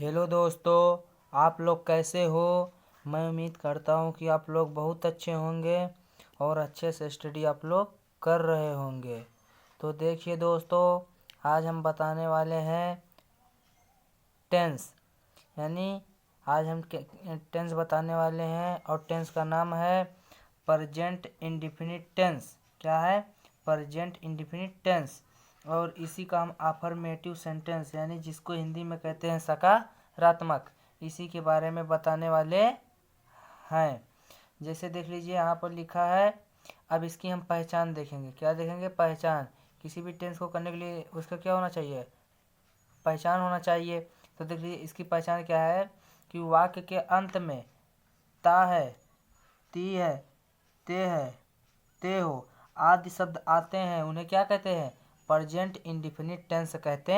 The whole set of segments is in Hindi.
हेलो दोस्तों, आप लोग कैसे हो। मैं उम्मीद करता हूँ कि आप लोग बहुत अच्छे होंगे और अच्छे से स्टडी आप लोग कर रहे होंगे। तो देखिए दोस्तों, आज हम बताने वाले हैं टेंस, यानी आज हम टेंस बताने वाले हैं और टेंस का नाम है प्रेजेंट इंडेफिनिट टेंस। क्या है? Present indefinite tense. और इसी का हम अफर्मेटिव सेंटेंस, यानी जिसको हिंदी में कहते हैं सकारात्मक, इसी के बारे में बताने वाले हैं। जैसे देख लीजिए यहाँ पर लिखा है। अब इसकी हम पहचान देखेंगे। क्या देखेंगे? पहचान। किसी भी टेंस को करने के लिए उसका क्या होना चाहिए? पहचान होना चाहिए। तो देख लीजिए इसकी पहचान क्या है कि वाक्य के अंत में ता है, ती है, ते हो आदि शब्द आते हैं, उन्हें क्या कहते हैं? प्रेजेंट इंडेफिनिट टेंस कहते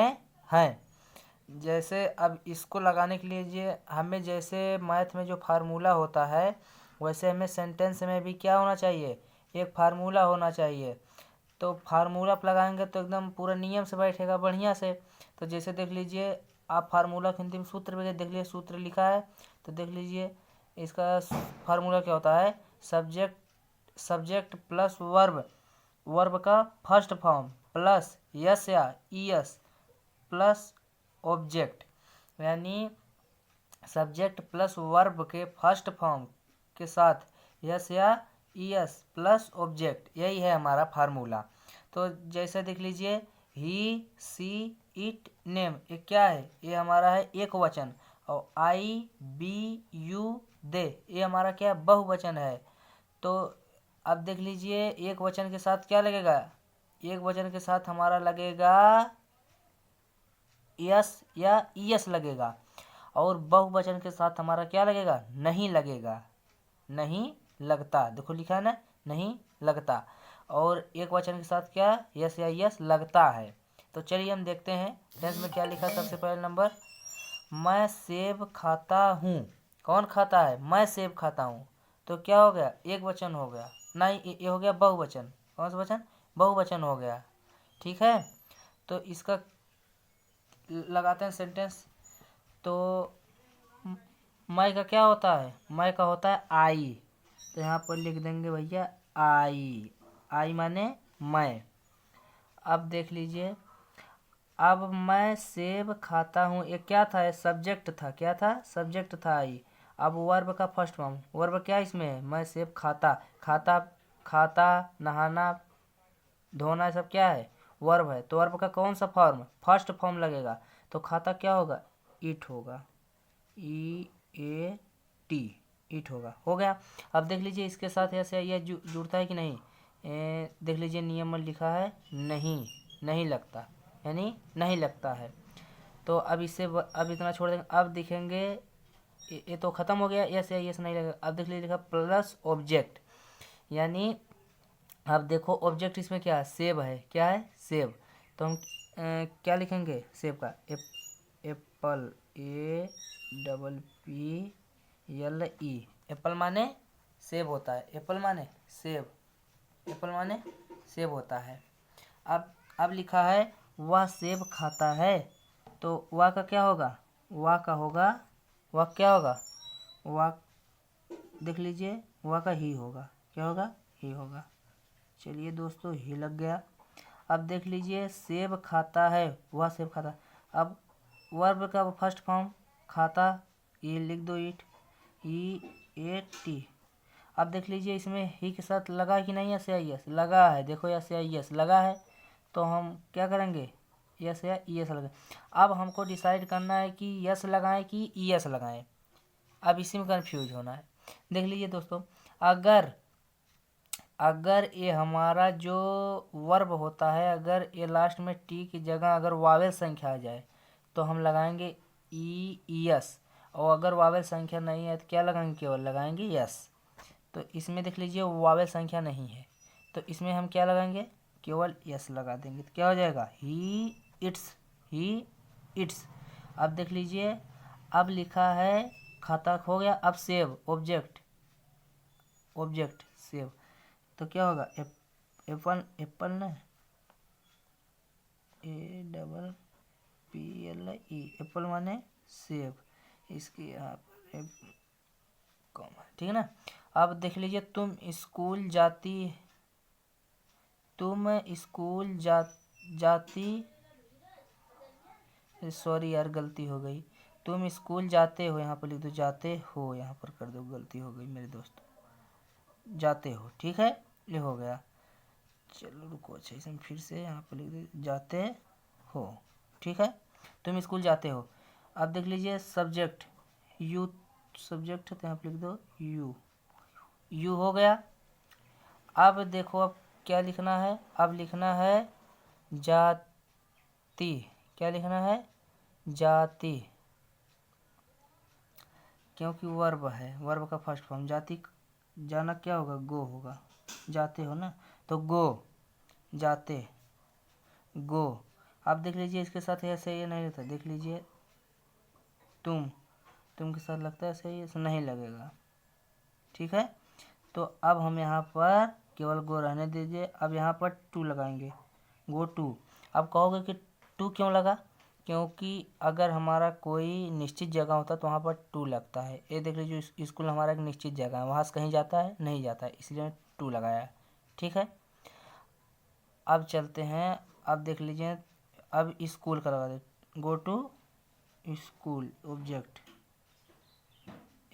हैं। जैसे अब इसको लगाने के लिए हमें जैसे मैथ में जो फार्मूला होता है, वैसे हमें सेंटेंस में भी क्या होना चाहिए? एक फार्मूला होना चाहिए। तो फार्मूला आप लगाएंगे तो एकदम पूरा नियम से बैठेगा बढ़िया से। तो जैसे देख लीजिए, आप फार्मूला के हिंदी में सूत्र भी देख लीजिए, सूत्र लिखा है तो देख लीजिए इसका फार्मूला क्या होता है। सब्जेक्ट प्लस वर्ब, वर्ब का फर्स्ट फॉर्म प्लस यस या ईएस प्लस ऑब्जेक्ट, यानी सब्जेक्ट प्लस वर्ब के फर्स्ट फॉर्म के साथ यस या ईएस प्लस ऑब्जेक्ट, यही है हमारा फार्मूला। तो जैसे देख लीजिए, ही, सी, इट, नेम, ये क्या है? ये हमारा है एक वचन। और आई, बी, यू, दे, ये हमारा क्या है? बहुवचन है। तो अब देख लीजिए एक वचन के साथ क्या लगेगा? एक वचन के साथ हमारा लगेगा यस या ईएस लगेगा। और बहुवचन के साथ हमारा क्या लगेगा? नहीं लगेगा, नहीं लगता। देखो लिखा है ना, नहीं लगता। और एक वचन के साथ क्या? यस या यस लगता है। तो चलिए हम देखते हैं टेंस में क्या लिखा है। सबसे पहले नंबर, मैं सेब खाता हूँ। कौन खाता है? मैं सेब खाता हूँ। तो क्या हो गया? एक वचन हो गया। नहीं, ये हो गया बहुवचन। कौन सा वचन? बहुवचन हो गया। ठीक है, तो इसका लगाते हैं सेंटेंस। तो मैं का क्या होता है? मैं का होता है आई। तो यहाँ पर लिख देंगे भैया आई। आई माने मैं। अब देख लीजिए, अब मैं सेब खाता हूँ, ये क्या था? ये सब्जेक्ट था। क्या था? सब्जेक्ट था आई। अब वर्ब का फर्स्ट फॉर्म, वर्ब क्या इसमें है? मैं सेब खाता। खाता, खाता, नहाना, धोना, सब क्या है? वर्ब है। तो वर्ब का कौन सा फॉर्म? फर्स्ट फॉर्म लगेगा। तो खाता क्या होगा? ईट होगा। ई ए टी, ईट होगा। हो गया। अब देख लीजिए इसके साथ ऐसे यह जुड़ता है कि नहीं? देख लीजिए नियम में लिखा है नहीं, नहीं लगता, यानी नहीं लगता है। तो अब इससे अब इतना छोड़ देंगे। अब दिखेंगे ये तो खत्म हो गया, यस या यस नहीं लगेगा। अब देख लीजिए लिखा प्लस ऑब्जेक्ट, यानी अब देखो ऑब्जेक्ट इसमें क्या है? सेब है। क्या है? सेब। तो हम क्या लिखेंगे? सेब का Apple, A double P L E, Apple माने सेब होता है। एप्पल माने सेब, एप्पल माने सेब होता है। अब लिखा है वह सेब खाता है। तो वह का क्या होगा? वह का होगा, वह क्या होगा? वह देख लीजिए वह का ही होगा। क्या होगा? ही होगा। चलिए दोस्तों, ही लग गया। अब देख लीजिए सेब खाता है, वह सेब खाता। अब वर्ब का फर्स्ट फॉर्म खाता, ये लिख दो ईट, ई ए टी। अब देख लीजिए इसमें ही के साथ लगा कि नहीं? यस या यस लगा है। देखो यस या यस लगा है, तो हम क्या करेंगे? यस या यस लगा। अब हमको डिसाइड करना है कि यस लगाएं कि यस लगाएं। अब इसी में कंफ्यूज होना है। देख लीजिए दोस्तों, अगर अगर ये हमारा जो वर्ब होता है, अगर ये लास्ट में टी की जगह अगर वावेल संख्या आ जाए तो हम लगाएंगे ई एस। और अगर वावेल संख्या नहीं है तो क्या लगाएंगे? केवल लगाएंगे यस। तो इसमें देख लीजिए वावेल संख्या नहीं है, तो इसमें हम क्या लगाएंगे? केवल यस लगा देंगे। तो क्या हो जाएगा? ही इट्स, ही इट्स। अब देख लीजिए, अब लिखा है खाता हो गया। अब सेव ऑब्जेक्ट, ऑब्जेक्ट सेव। तो क्या होगा? एप्पल, एप्पल ना, ए डबल PLE एप्पल माने सेब, इसके यहाँ पर कॉमा, ठीक है ना। अब देख लीजिए तुम स्कूल जाती, सॉरी यार गलती हो गई, तुम स्कूल जाते हो, यहाँ पर लिख दो जाते हो, यहाँ पर कर दो, गलती हो गई मेरे दोस्त, जाते हो, ठीक है, ये हो गया। चलो रुको, अच्छा इसमें फिर से यहाँ पर लिख दो जाते हो, ठीक है, तुम स्कूल जाते हो। अब देख लीजिए सब्जेक्ट यू, सब्जेक्ट है तो यहाँ पर लिख दो यू हो गया। अब देखो अब क्या लिखना है, अब लिखना है जाति, क्या लिखना है जाति, क्योंकि वर्ब है, वर्ब का फर्स्ट फॉर्म, जाति जाना क्या होगा गो होगा, जाते हो ना तो गो, जाते गो। अब देख लीजिए इसके साथ ऐसे ये नहीं रहता, देख लीजिए तुम के साथ लगता है ऐसे ही, ऐसे नहीं लगेगा, ठीक है। तो अब हम यहाँ पर केवल गो रहने दीजिए, अब यहाँ पर टू लगाएंगे, गो टू। अब कहोगे कि टू क्यों लगा, क्योंकि अगर हमारा कोई निश्चित जगह होता तो वहाँ पर टू लगता है। ये देख लीजिए स्कूल हमारा एक निश्चित जगह है, वहाँ से कहीं जाता है नहीं जाता है, इसलिए टू लगाया है, ठीक है। अब चलते हैं, अब देख लीजिए अब स्कूल का लगा दे, go to school, object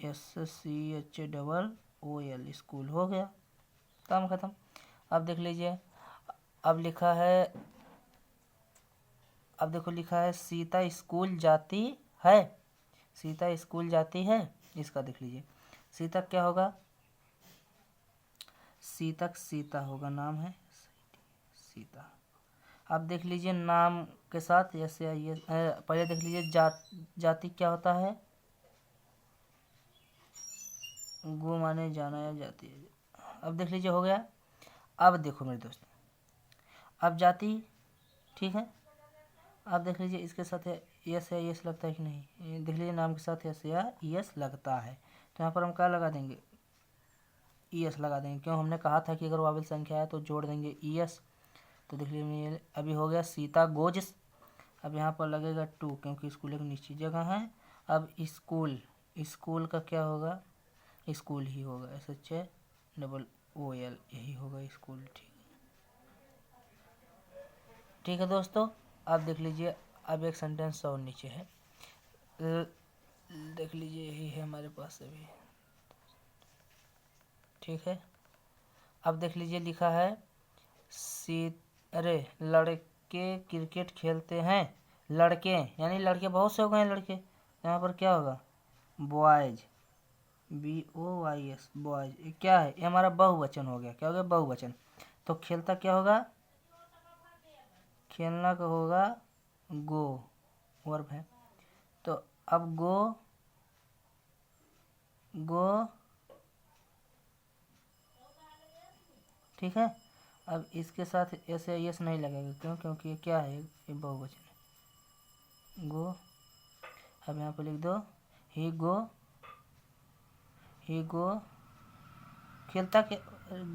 SCHOOL, school हो गया, काम खत्म। अब देख लीजिए अब लिखा है, अब देखो लिखा है सीता स्कूल जाती है, सीता स्कूल जाती है, इसका देख लीजिए सीता क्या होगा, सीतक सीता होगा, नाम है सीता। अब देख लीजिए नाम के साथ ऐसे ये पहले देख लीजिए जाति क्या होता है, गो माने जाना या जाति है। अब देख लीजिए हो गया। अब देखो मेरे दोस्त, अब जाति, ठीक है, अब देख लीजिए इसके साथ यस है, यस लगता है कि नहीं, देख लीजिए नाम के साथ यस या यस लगता है, तो यहाँ पर हम क्या लगा देंगे ईएस लगा देंगे, क्यों हमने कहा था कि अगर वावल संख्या है तो जोड़ देंगे ईएस। तो देख लीजिए अभी हो गया सीता गोज, अब यहाँ पर लगेगा टू, क्योंकि स्कूल एक निश्चित जगह है। अब स्कूल का क्या होगा, स्कूल ही होगा, SHOOL यही होगा स्कूल, ठीक है दोस्तों। अब देख लीजिए अब एक सेंटेंस और नीचे है, देख लीजिए यही है हमारे पास अभी, ठीक है। अब देख लीजिए लिखा है अरे लड़के क्रिकेट खेलते हैं, लड़के यानी लड़के बहुत से हो गए लड़के, यहाँ पर क्या होगा बॉयज, BOYS बॉयज, ये क्या है, ये हमारा बहुवचन हो गया, क्या हो गया बहुवचन। तो खेलता क्या होगा, खेलना का होगा गो, वर्ब है, तो अब गो ठीक है। अब इसके साथ ऐसे यस नहीं लगेगा, क्यों, क्योंकि ये क्या है, ये बहुवचन है, गो। अब यहाँ पे लिख दो ही गो, खेलता के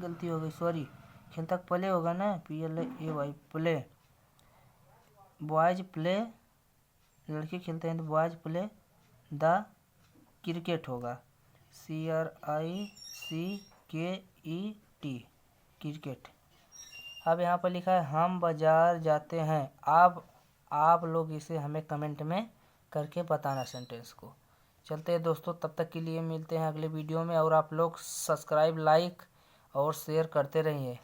गलती हो गई, सॉरी, खेलता प्ले होगा ना, PLAY प्ले, बॉयज प्ले, लड़के खेलते हैं तो बॉयज प्ले द क्रिकेट होगा, CRICKET क्रिकेट। अब यहाँ पर लिखा है हम बाजार जाते हैं, आप लोग इसे हमें कमेंट में करके बताना सेंटेंस को। चलते हैं दोस्तों, तब तक के लिए मिलते हैं अगले वीडियो में, और आप लोग सब्सक्राइब, लाइक और शेयर करते रहिए।